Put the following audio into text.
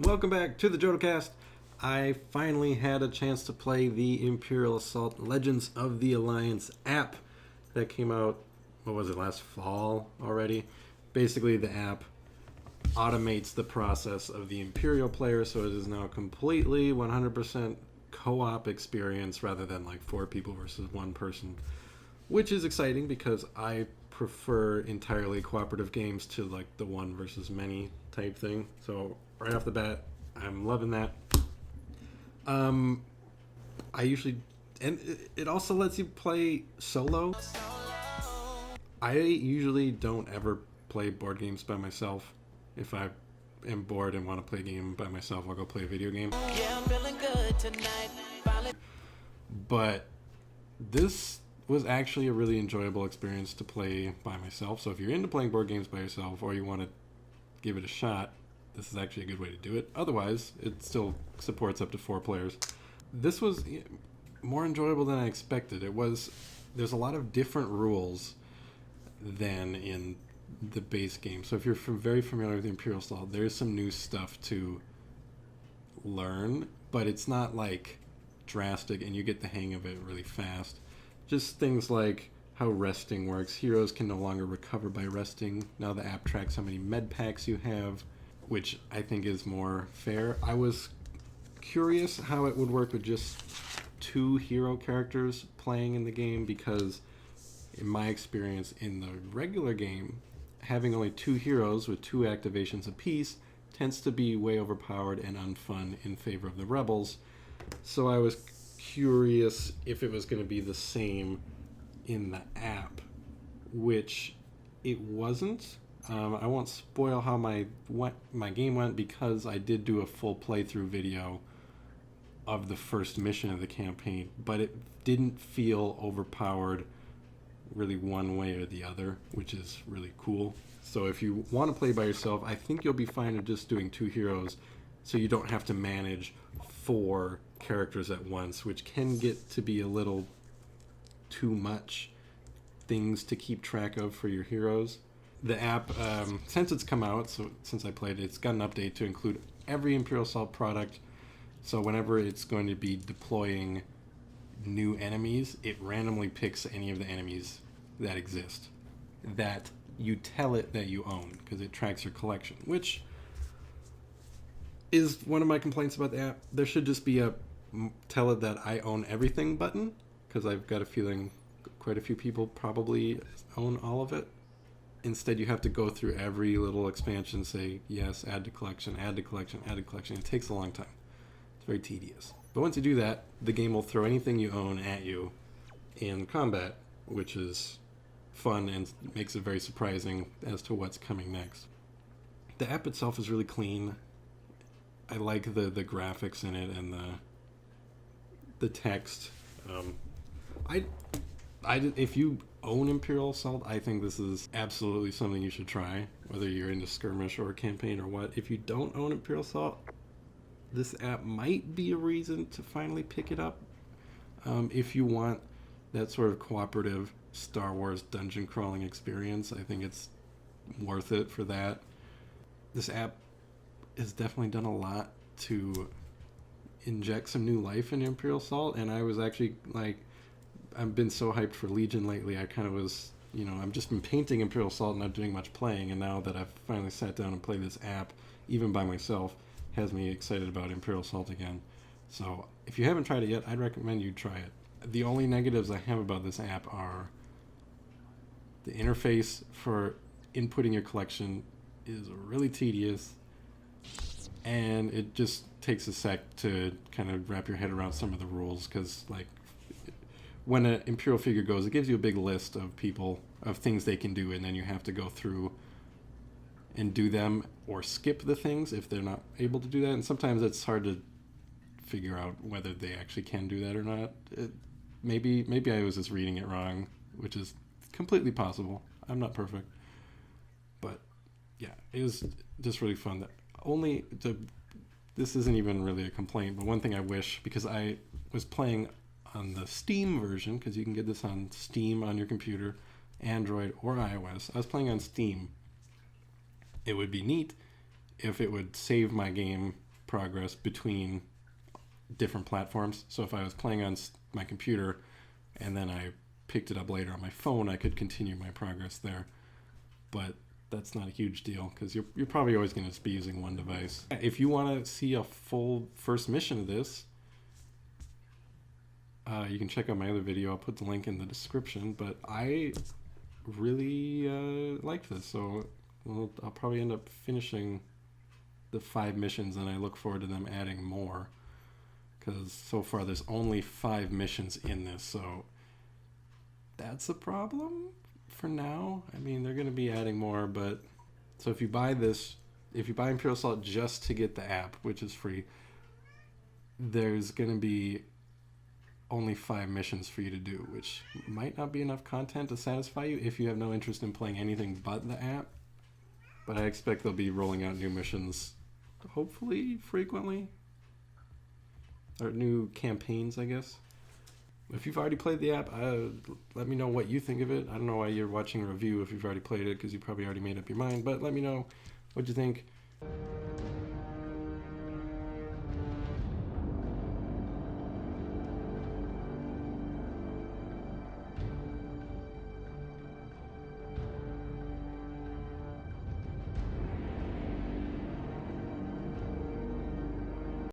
Welcome back to the JodoCast. I finally had a chance to play the Imperial Assault Legends of the Alliance app that came out, what was it, last fall already? Basically, the app automates the process of the Imperial player, so it is now completely 100% co-op experience rather than like 4 people versus 1 person, which is exciting because I prefer entirely cooperative games to like the 1 versus many type thing. So right off the bat, I'm loving that. I usually, and it also lets you play solo. I usually don't ever play board games by myself. If I am bored and want to play a game by myself, I'll go play a video game. Yeah, I'm feeling good tonight. Finally. But this was actually a really enjoyable experience to play by myself. So if you're into playing board games by yourself or you want to give it a shot, this is actually a good way to do it. Otherwise, it still supports up to 4 players. This was more enjoyable than I expected. There's a lot of different rules than in the base game. So if you're very familiar with the Imperial Assault, there's some new stuff to learn, but it's not like drastic and you get the hang of it really fast. Just things like how resting works. Heroes can no longer recover by resting. Now the app tracks how many med packs you have, which I think is more fair. I was curious how it would work with just 2 hero characters playing in the game, because in my experience in the regular game, having only 2 heroes with 2 activations apiece tends to be way overpowered and unfun in favor of the rebels. So I was curious if it was going to be the same in the app, which it wasn't. I won't spoil how my game went, because I did do a full playthrough video of the first mission of the campaign, but it didn't feel overpowered really one way or the other, which is really cool. So if you want to play by yourself, I think you'll be fine with just doing 2 heroes, so you don't have to manage 4 characters at once, which can get to be a little too much things to keep track of for your heroes. The app, since it's come out, so since I played it, it's got an update to include every Imperial Assault product. So whenever it's going to be deploying new enemies, it randomly picks any of the enemies that exist that you tell it that you own, because it tracks your collection, which is one of my complaints about the app. There should just be a tell it that I own everything button, because I've got a feeling quite a few people probably own all of it. Instead, you have to go through every little expansion, say, yes, add to collection, add to collection, add to collection. It takes a long time. It's very tedious. But once you do that, the game will throw anything you own at you in combat, which is fun and makes it very surprising as to what's coming next. The app itself is really clean. I like the graphics in it and the text. If you own Imperial Assault, I think this is absolutely something you should try, whether you're into skirmish or campaign or what. If you don't own Imperial Assault, this app might be a reason to finally pick it up. If you want that sort of cooperative Star Wars dungeon crawling experience, I think it's worth it for that. This app has definitely done a lot to inject some new life in Imperial Assault, and I was actually like, I've been so hyped for Legion lately. I kind of was, I've just been painting Imperial Assault and not doing much playing, and now that I've finally sat down and played this app, even by myself, has me excited about Imperial Assault again. So if you haven't tried it yet, I'd recommend you try it. The only negatives I have about this app are the interface for inputting your collection is really tedious, and it just takes a sec to kind of wrap your head around some of the rules, because like when an Imperial figure goes, it gives you a big list of things they can do, and then you have to go through and do them or skip the things if they're not able to do that. And sometimes it's hard to figure out whether they actually can do that or not. Maybe I was just reading it wrong, which is completely possible. I'm not perfect. But yeah, it was just really fun. This isn't even really a complaint, but one thing I wish, because I was playing on the Steam version, because you can get this on Steam on your computer, Android or iOS. I was playing on Steam. It would be neat if it would save my game progress between different platforms. So if I was playing on my computer and then I picked it up later on my phone, I could continue my progress there. But that's not a huge deal because you're probably always going to be using one device. If you want to see a full first mission of this, you can check out my other video. I'll put the link in the description. But I really liked this, so I'll probably end up finishing the 5 missions, and I look forward to them adding more. Because so far there's only 5 missions in this, so that's a problem for now. I mean, they're going to be adding more, but so if you buy Imperial Assault just to get the app, which is free, there's going to be only 5 missions for you to do, which might not be enough content to satisfy you if you have no interest in playing anything but the app. But I expect they'll be rolling out new missions, hopefully frequently. Or new campaigns, I guess. If you've already played the app, let me know what you think of it. I don't know why you're watching a review if you've already played it, because you probably already made up your mind. But let me know what you think.